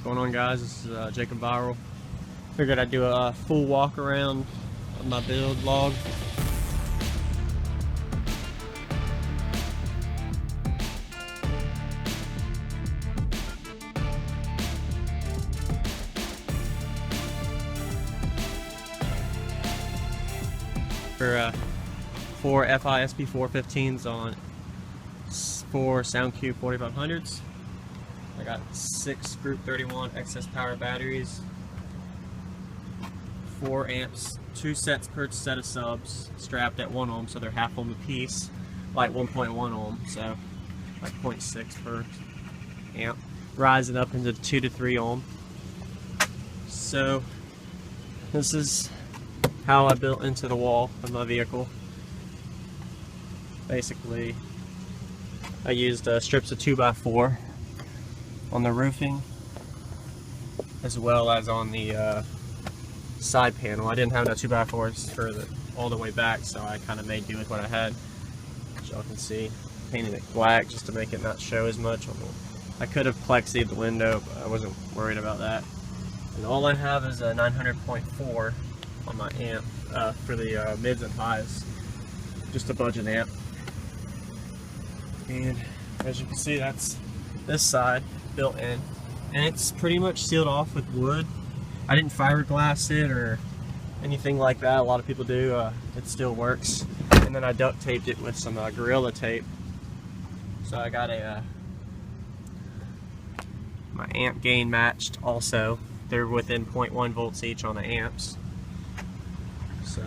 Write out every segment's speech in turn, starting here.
going on, guys? This is jacobviral. Figured I'd do a full walk around of my build log. For 4 FI SP415s on 4 SoundQ 4500s. I got 6 Group 31 excess power batteries, 4 amps, 2 sets per set of subs, strapped at 1 ohm, so they're half ohm apiece, like 1.1 ohm, so like 0.6 per amp, rising up into 2 to 3 ohm. So this is how I built into the wall of my vehicle. Basically, I used strips of 2x4 on the roofing, as well as on the side panel. I didn't have no 2x4s for all the way back, so I kind of made do with what I had. As y'all can see, painted it black just to make it not show as much. I could have plexied the window, but I wasn't worried about that. And all I have is a 900.4 on my amp for the mids and highs, just a budget amp. And as you can see, that's this side built in, and it's pretty much sealed off with wood. I didn't fiberglass it or anything like that. A lot of people do. It still works. And then I duct taped it with some Gorilla tape. So I got my amp gain matched also. They're within 0.1 volts each on the amps. So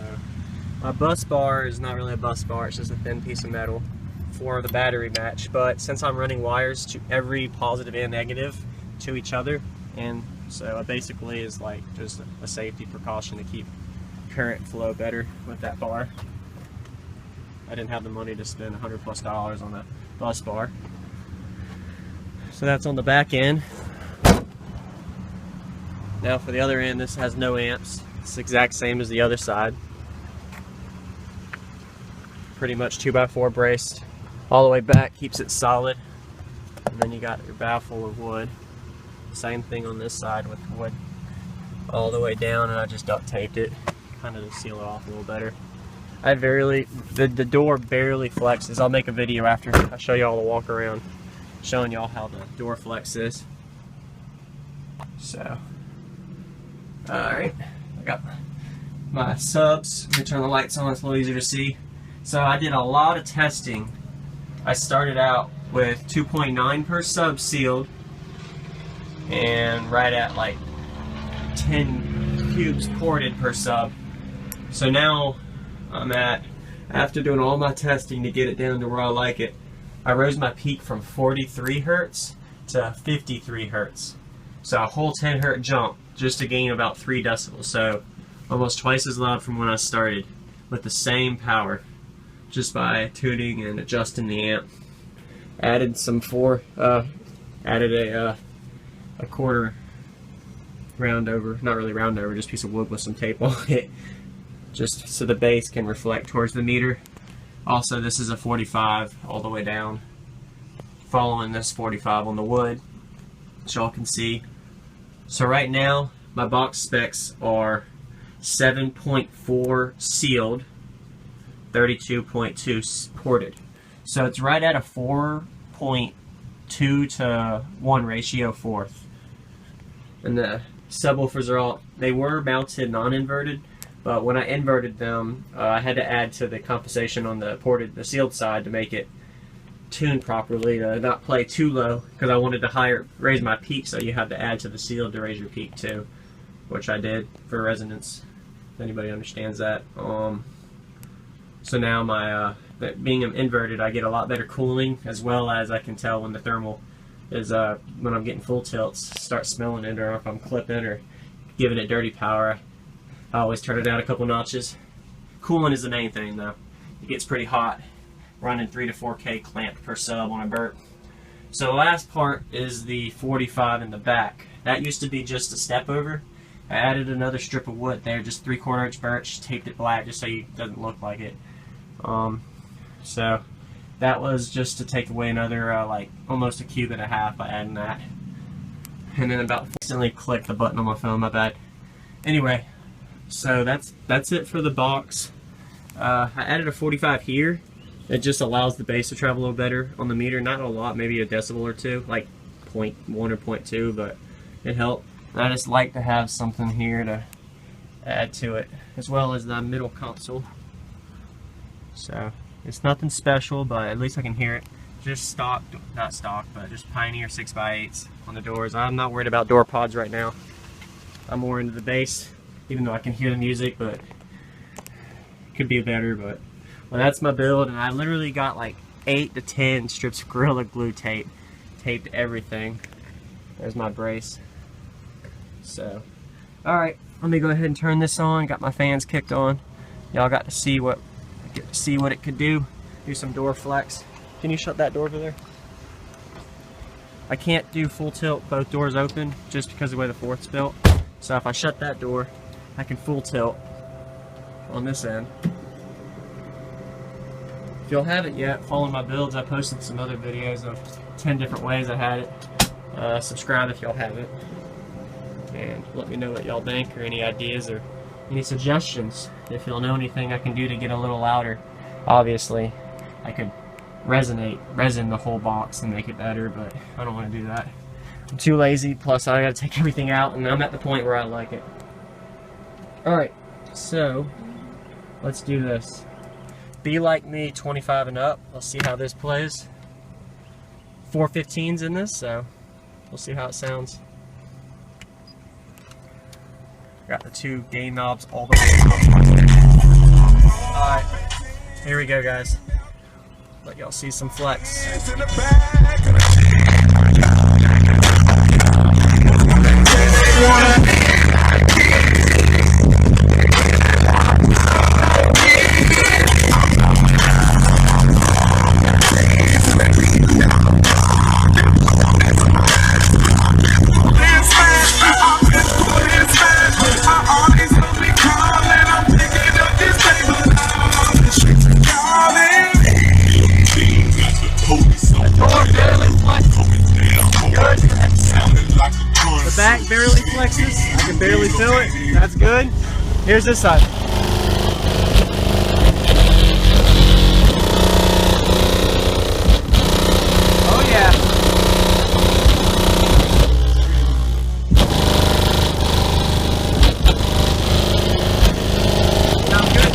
my bus bar is not really a bus bar, it's just a thin piece of metal for the battery match. But since I'm running wires to every positive and negative to each other, and so it basically is like just a safety precaution to keep current flow better with that bar. I didn't have the money to spend $100+ on a bus bar. So that's on the back end. Now for the other end, this has no amps. It's the exact same as the other side. Pretty much 2x4 braced all the way back, keeps it solid. And then you got your baffle of wood. Same thing on this side with wood all the way down, and I just duct taped it kind of to seal it off a little better. The door barely flexes. I'll make a video after I show y'all the walk around showing y'all how the door flexes. So alright, I got my subs. Let me turn the lights on, it's a little easier to see. So I did a lot of testing. I started out with 2.9 per sub sealed, and right at like 10 cubes ported per sub. So now I'm at, after doing all my testing to get it down to where I like it, I rose my peak from 43 hertz to 53 hertz. So a whole 10 hertz jump just to gain about 3 decibels. So almost twice as loud from when I started with the same power, just by tuning and adjusting the amp. Added some added a quarter round over, not really round over, just piece of wood with some tape on it, just so the bass can reflect towards the meter. Also, this is a 45 all the way down, following this 45 on the wood, so y'all can see. So right now, my box specs are 7.4 sealed, 32.2 ported. So it's right at a 4.2 to 1 ratio fourth. And the subwoofers are all, they were mounted non-inverted, but when I inverted them, I had to add to the compensation on the sealed side to make it tuned properly, to not play too low, because I wanted to raise my peak, so you have to add to the sealed to raise your peak too, which I did for resonance, if anybody understands that. So now my being inverted, I get a lot better cooling, as well as I can tell when the thermal is when I'm getting full tilts, start smelling it, or if I'm clipping or giving it dirty power, I always turn it down a couple notches. Cooling is the main thing though. It gets pretty hot running 3 to 4K clamped per sub on a burp. So the last part is the 45 in the back. That used to be just a step over. I added another strip of wood there, just 3/4 inch birch, taped it black just so it doesn't look like it. So that was just to take away another like almost a cube and a half by adding that. and then about instantly click the button on my phone, my bad. Anyway, so that's it for the box. I added a 45 here. It just allows the bass to travel a little better on the meter. Not a lot, maybe a decibel or two, like 0.1 or 0.2, but it helped. And I just like to have something here to add to it, as well as the middle console. So it's nothing special, but at least I can hear it. Just stock, not stock, but just Pioneer 6x8s on the doors. I'm not worried about door pods right now. I'm more into the bass, even though I can hear the music, but could be better. But well, that's my build, and I literally got like 8 to 10 strips of Gorilla Glue tape, taped everything. There's my brace. So, all right, let me go ahead and turn this on. Got my fans kicked on. Y'all got to see what it could do. Do some door flex. Can you shut that door over there? I can't do full tilt, both doors open, just because of the way the Fort's built. So if I shut that door, I can full tilt on this end. If y'all haven't yet, following my builds, I posted some other videos of 10 different ways I had it. Subscribe if y'all haven't. And let me know what y'all think, or any ideas, or any suggestions. If y'all know anything I can do to get a little louder. Obviously, I could resin the whole box and make it better, but I don't want to do that. I'm too lazy, plus I gotta take everything out, and I'm at the point where I like it. Alright, so let's do this. Be like me, 25 and up. Let's see how this plays. 415s in this, so we'll see how it sounds. Got the 2 gain knobs all the way up. Alright, here we go, guys. Let y'all see some flex. The back barely flexes. I can barely feel it. That's good. Here's this side. Oh yeah. Sounds good.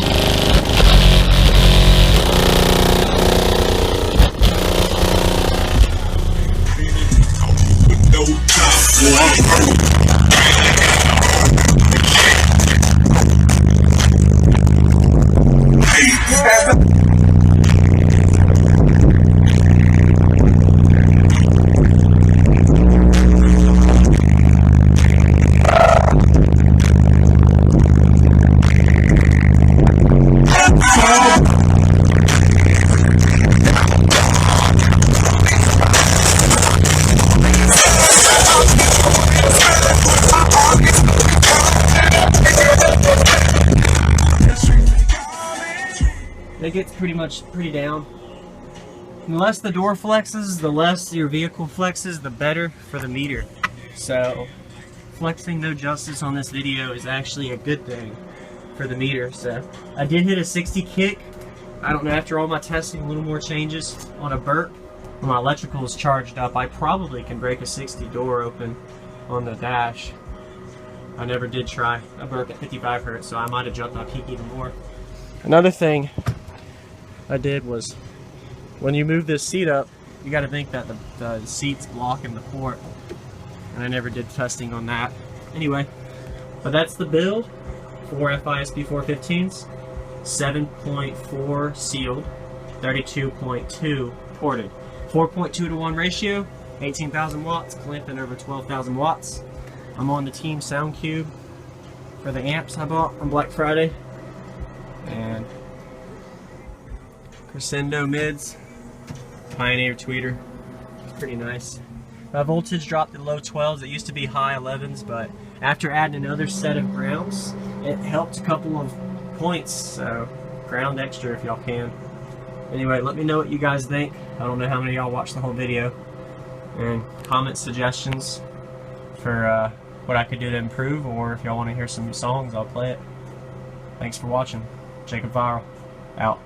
It gets pretty down. The less the door flexes, the less your vehicle flexes, the better for the meter. So flexing no justice on this video is actually a good thing for the meter. So I did hit a 60 kick. I don't know, after all my testing, a little more changes on a Burke. When my electrical is charged up, I probably can break a 60 door open on the dash. I never did try a Burke at 55 Hertz, so I might have jumped my peak even more. Another thing I did was, when you move this seat up, you got to think that the seat's blocking the port, and I never did testing on that. Anyway, but that's the build for FISB 415s. 7.4 sealed, 32.2 ported. 4.2 to 1 ratio, 18,000 watts, clamping over 12,000 watts. I'm on the Team Sound Cube for the amps I bought on Black Friday. And Crescendo mids, Pioneer tweeter, it's pretty nice. My voltage dropped to low 12s. It used to be high 11s, but after adding another set of grounds, it helped a couple of points. So ground extra if y'all can. Anyway, let me know what you guys think. I don't know how many of y'all watched the whole video, and comment suggestions for what I could do to improve, or if y'all want to hear some songs, I'll play it. Thanks for watching. Jacob Viral, out.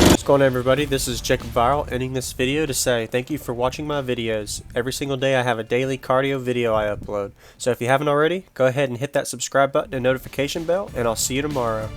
What's going on, everybody? This is Jacob Viral, ending this video to say thank you for watching my videos. Every single day I have a daily cardio video I upload. So if you haven't already, go ahead and hit that subscribe button and notification bell, and I'll see you tomorrow.